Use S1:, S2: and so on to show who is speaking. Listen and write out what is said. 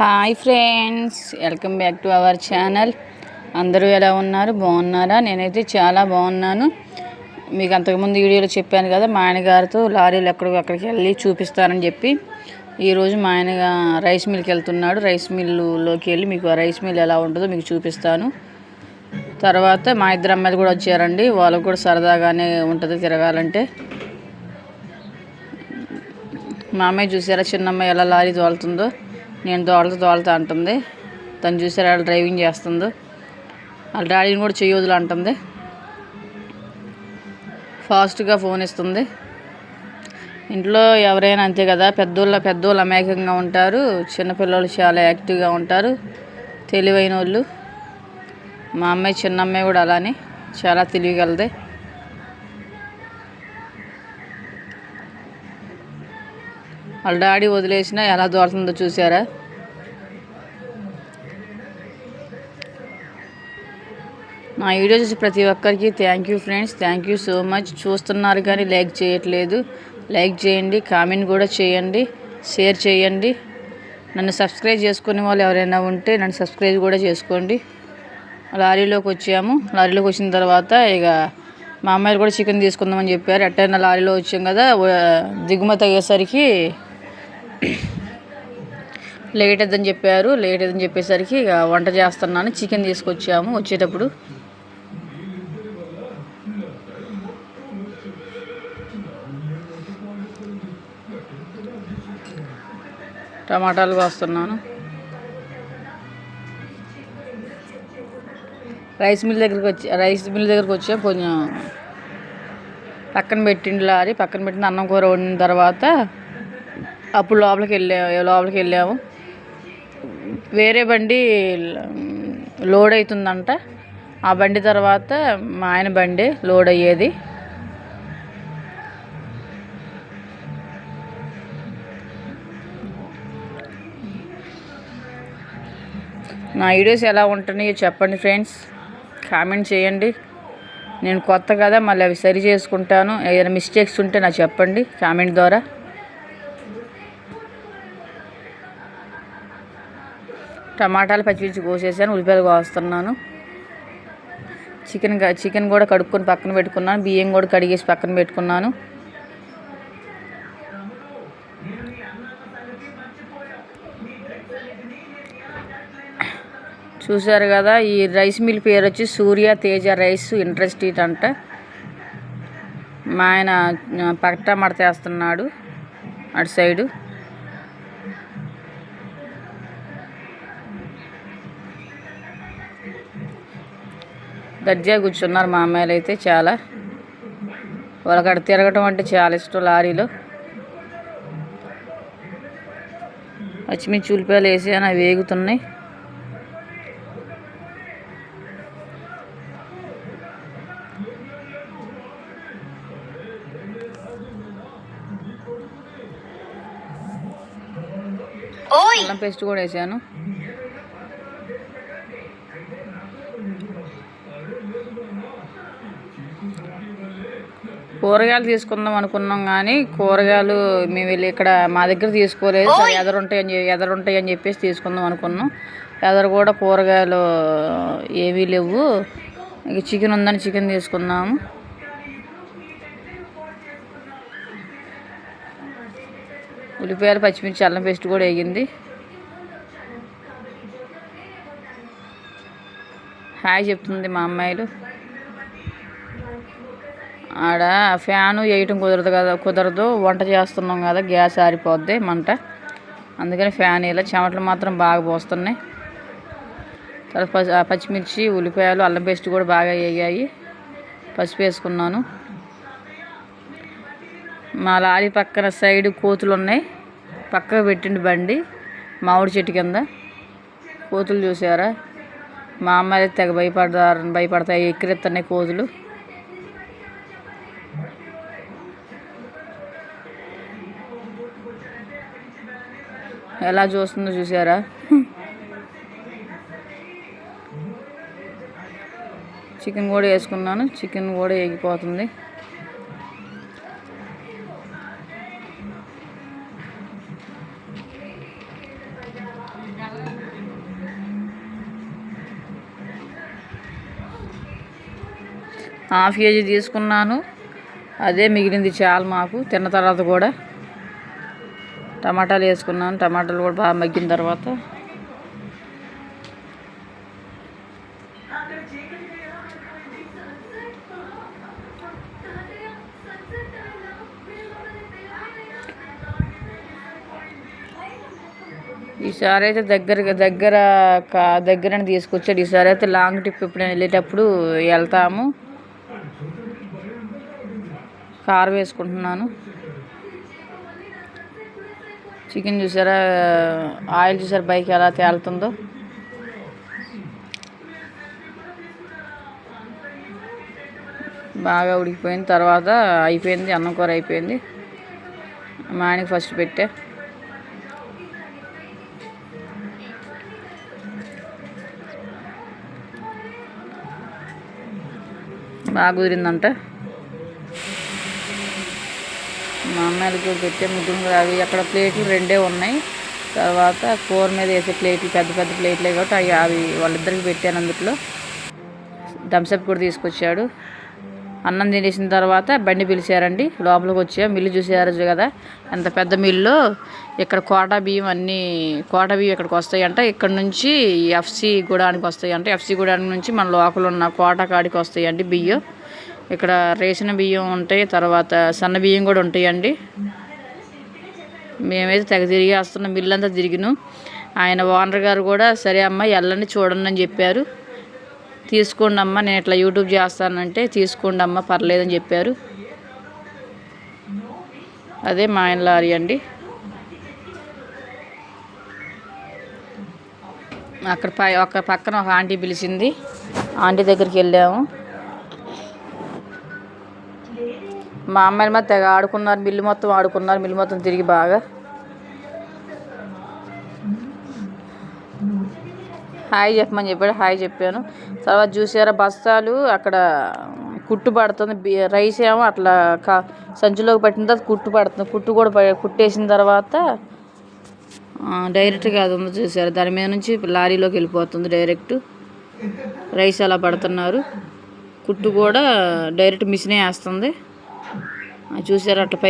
S1: Hi friends, welcome back to our channel. అందరూ ఎలా ఉన్నారు? బాగున్నారా? నేనైతే చాలా బాగున్నాను. మీకు అంతకుముందు వీడియోలో చెప్పాను కదా, మా ఆయనగారితో లారీలు అక్కడికి వెళ్ళి చూపిస్తానని చెప్పి. ఈరోజు మా ఆయన రైస్ మిల్కి వెళ్తున్నాడు. రైస్ మిల్లులోకి వెళ్ళి మీకు ఆ రైస్ మిల్ ఎలా ఉంటుందో మీకు చూపిస్తాను. తర్వాత మా ఇద్దరు అమ్మాయిలు కూడా వచ్చారండి. వాళ్ళకు కూడా సరదాగానే ఉంటుంది తిరగాలంటే. మా అమ్మాయి చూసారా, చిన్న అమ్మాయి ఎలా లారీ తోలుతుందో. నేను తోలుతా అంటుంది. తను చూసారా డ్రైవింగ్ చేస్తుందో. వాళ్ళ డాడీని కూడా చెయ్యొదులు అంటుంది. ఫాస్ట్గా ఫోన్ ఇస్తుంది. ఇంట్లో ఎవరైనా అంతే కదా, పెద్దోళ్ళు అమాయకంగా ఉంటారు, చిన్నపిల్లలు చాలా యాక్టివ్గా ఉంటారు, తెలివైన వాళ్ళు. మా అమ్మాయి చిన్న అమ్మాయి కూడా అలానే చాలా తెలివిగలది. వాళ్ళ డాడీ వదిలేసినా ఎలా దోలుతుందో చూసారా. నా వీడియో చూసి ప్రతి ఒక్కరికి thank you friends, thank you so much. చూస్తున్నారు కానీ లైక్ చేయట్లేదు. లైక్ చేయండి, కామెంట్ కూడా చేయండి, షేర్ చేయండి. నన్ను సబ్స్క్రైబ్ చేసుకునే వాళ్ళు ఎవరైనా ఉంటే నన్ను సబ్స్క్రైబ్ కూడా చేసుకోండి. లారీలోకి వచ్చాము. లారీలోకి వచ్చిన తర్వాత ఇక మా అమ్మాయిలు కూడా చికెన్ తీసుకుందామని చెప్పారు. ఎట్టైనా లారీలో వచ్చాం కదా, దిగుమతి అయ్యేసరికి లేట్ అవుతుందని చెప్పారు. లేట్ అవుతుందని చెప్పేసరికి ఇక వంట చేస్తున్నాను. చికెన్ తీసుకొచ్చాము. వచ్చేటప్పుడు టమాటాలు కోస్తున్నాను. రైస్ మిల్ దగ్గరికి వచ్చాం. కొంచెం పక్కన పెట్టింది లారీ. పక్కన పెట్టిన అన్నం కూర వండిన తర్వాత అప్పుడు లోపలికి వెళ్ళాము. వేరే బండి లోడ్ అవుతుందంట. ఆ బండి తర్వాత మా ఆయన బండి లోడ్ అయ్యేది. నా వీడియోస్ ఎలా ఉంటున్నాయో చెప్పండి ఫ్రెండ్స్, కామెంట్ చేయండి. నేను కొత్త కదా, మళ్ళీ అవి సరి చేసుకుంటాను. ఏదైనా మిస్టేక్స్ ఉంటే నాకు చెప్పండి కామెంట్ ద్వారా. టమాటాలు పచ్చిమిర్చి కోసేసాను. ఉల్లిపాయలు కోస్తున్నాను. చికెన్ కూడా కడుక్కొని పక్కన పెట్టుకున్నాను. బియ్యం కూడా కడిగేసి పక్కన పెట్టుకున్నాను. చూసారు కదా, ఈ రైస్ మిల్ పేరు వచ్చి సూర్య తేజ రైస్ ఇండస్ట్రీస్ అంట. మా ఆయన పట్టా మడతేస్తున్నాడు అటు సైడు. దర్జా కూర్చున్నారు మా అమ్మాయిలు అయితే. చాలా వాళ్ళకి అక్కడ తిరగటం అంటే చాలా ఇష్టం. లారీలో పచ్చిమిర్చి ఉల్లిపాయలు వేసాను, అవి వేగుతున్నాయి. అల్లం పేస్ట్ కూడా వేసాను. కూరగాయలు తీసుకుందాం అనుకున్నాం కానీ కూరగాయలు మేము వెళ్ళి ఇక్కడ మా దగ్గర తీసుకోలేదు. సరే ఎదరుంటాయని చెప్పేసి తీసుకుందాం అనుకున్నాం. ఎదరు కూడా కూరగాయలు ఏవీ లేవు. ఇక చికెన్ ఉందని చికెన్ తీసుకున్నాము. ఉల్లిపాయలు పచ్చిమిర్చి అల్లం పేస్ట్ కూడా వేగింది. హాయ్ చెప్తుంది మా అమ్మాయిలు. ఆడ ఫ్యాను వేయటం కుదరదు. వంట చేస్తున్నాం కదా, గ్యాస్ ఆరిపోద్ది మంట. అందుకని ఫ్యాన్ ఇలా చెమటలు మాత్రం బాగా పోస్తున్నాయి. తర్వాత పచ్చిమిర్చి ఉల్లిపాయలు అల్లం పేస్ట్ కూడా బాగా వేగాయి. పసుపు వేసుకున్నాను. మా లారీ పక్కన సైడ్ కోతులు ఉన్నాయి. పక్కకు పెట్టిండి బండి మామిడి చెట్టు కింద. కోతులు చూసారా, మా అమ్మాయి తెగ భయపడతాయి. ఎక్కిరెత్తున్నాయి కోతులు. ఎలా చూస్తుందో చూసారా. చికెన్ కూడా వేసుకున్నాను. చికెన్ కూడా వేగిపోతుంది. హాఫ్ కేజీ తీసుకున్నాను, అదే మిగిలింది చాలు మాకు. తిన్న తర్వాత కూడా టమాటాలు వేసుకున్నాను. టమాటాలు కూడా బాగా మగ్గిన తర్వాత ఈసారి అయితే దగ్గరని తీసుకొచ్చాడు. ఈసారి అయితే లాంగ్ ట్రిప్ ఎప్పుడైనా వెళ్ళేటప్పుడు వెళ్తాము. కారం వేసుకుంటున్నాను. చికెన్ చూసారా, ఆయిల్ చూసారా పైకి ఎలా తేలుతుందో. బాగా ఉడికిపోయిన తర్వాత అయిపోయింది, అన్నం కూర అయిపోయింది. మా ఆయనకి ఫస్ట్ పెట్టా. బాగా కుదిరిందంట. మా అమ్మాయిలకి పెట్టే ముగ్గురు అవి అక్కడ ప్లేట్లు 2 ఉన్నాయి. తర్వాత కూర మీద వేసే ప్లేట్లు పెద్ద పెద్ద ప్లేట్లే కాబట్టి అవి వాళ్ళిద్దరికి పెట్టాను. అందులో థమ్స్అప్ కూడా తీసుకొచ్చాడు. అన్నం తినేసిన తర్వాత బండి పిలిచారండి. లోపలికి వచ్చా. మిల్లు చూసారు కదా ఎంత పెద్ద మిల్లు. ఇక్కడ కోటా బియ్యం ఇక్కడికి వస్తాయంట. ఇక్కడ నుంచి ఎఫ్సి గూడానికి వస్తాయంట. ఎఫ్సి గూడానికి నుంచి మన లోకల్ ఉన్న కోటా కాడికి వస్తాయండి బియ్యం. ఇక్కడ రేషన్ బియ్యం ఉంటాయి, తర్వాత సన్న బియ్యం కూడా ఉంటాయండి. మేమైతే తెగ తిరిగి వస్తున్నాం, మిల్లు అంతా తిరిగిను. ఆయన ఓనర్ గారు కూడా సరే అమ్మ వెళ్ళండి చూడండి అని చెప్పారు. తీసుకోండి అమ్మ, నేను ఇట్లా యూట్యూబ్ చేస్తానంటే తీసుకోండి అమ్మ పర్లేదని చెప్పారు. అదే మా ఆయన లారీ అండి. అక్కడ ఒక పక్కన ఒక ఆంటీ పిలిచింది, ఆంటీ దగ్గరికి వెళ్ళాము. మా అమ్మాయిల మీద తెగ ఆడుకున్నారు, మిల్లు మొత్తం ఆడుకున్నారు. మిల్లు మొత్తం తిరిగి బాగా హాయ్ చెప్పమని చెప్పాడు, హాయ్ చెప్పాను. తర్వాత చూసారా బస్తాలు అక్కడ కుట్టు పడుతుంది. రైస్ ఏమో అట్లా సంచిలోకి పట్టిన తర్వాత కుట్టు పడుతుంది. కుట్టు కూడా కుట్టేసిన తర్వాత డైరెక్ట్గా అది ఉంది చూసారు, దాని మీద నుంచి లారీలోకి వెళ్ళిపోతుంది డైరెక్ట్. రైస్ అలా పడుతున్నారు. కుట్టు కూడా డైరెక్ట్ మిషనే వేస్తుంది చూసారు అట్లా పైకి.